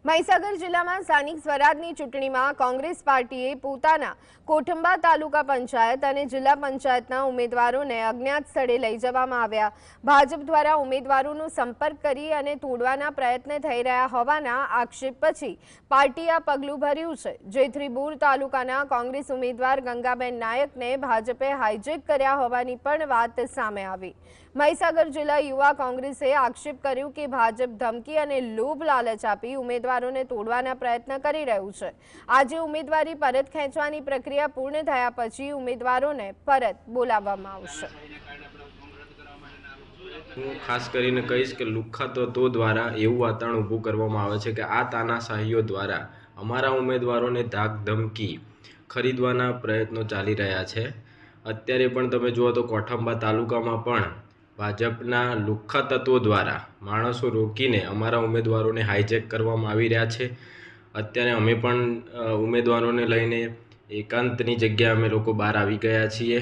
મહીસાગર જિલ્લામાં સ્થાનિક સ્વરાજની ચૂંટણીમાં કોંગ્રેસ પાર્ટીએ પોતાના કોઠંબા તાલુકા પંચાયત અને જિલ્લા પંચાયતના ઉમેદવારોને અજ્ઞાત સ્થળે લઈ જવામાં આવ્યા। ભાજપ દ્વારા ઉમેદવારોનો સંપર્ક કરી અને તોડવાના પ્રયત્ન થઈ રહ્યા હોવાના આક્ષેપ પછી પાર્ટીએ આ પગલું ભર્યું છે, જેથી બોર તાલુકાના કોંગ્રેસ ઉમેદવાર ગંગાબેન નાયકને ભાજપે હાઈજેક કર્યા હોવાની પણ વાત સામે આવી। મહીસાગર જિલ્લા યુવા કોંગ્રેસે આક્ષેપ કર્યો કે ભાજપ ધમકી અને લોભ લાલચ આપી ઉમેદવારોને તોડવાના પ્રયત્ન કરી રહ્યું છે। આજે ઉમેદવારી પરત ખેંચવાની પ્રક્રિયા પૂર્ણ થયા પછી ઉમેદવારોને પરત બોલાવવામાં આવશે। હું ખાસ કરીને કહીશ કે લુખ્ખા તત્વો દ્વારા એવું વાતાવરણ ઊભું કરવામાં આવે છે કે આ તાનાશાહીઓ દ્વારા અમારા ઉમેદવારોને ધાક ધમકી ખરીદવાના પ્રયત્નો ચાલી રહ્યા છે। અત્યારે પણ તમે જુઓ તો કોઠંબા તાલુકામાં પણ ભાજપના લુખ્ખા તત્વો દ્વારા માણસો રોકીને અમારા ઉમેદવારોને હાઈજેક કરવામાં આવી રહ્યા છે। અત્યારે અમે પણ ઉમેદવારોને લઈને એકાંતની જગ્યાએ અમે લોકો બહાર આવી ગયા છીએ।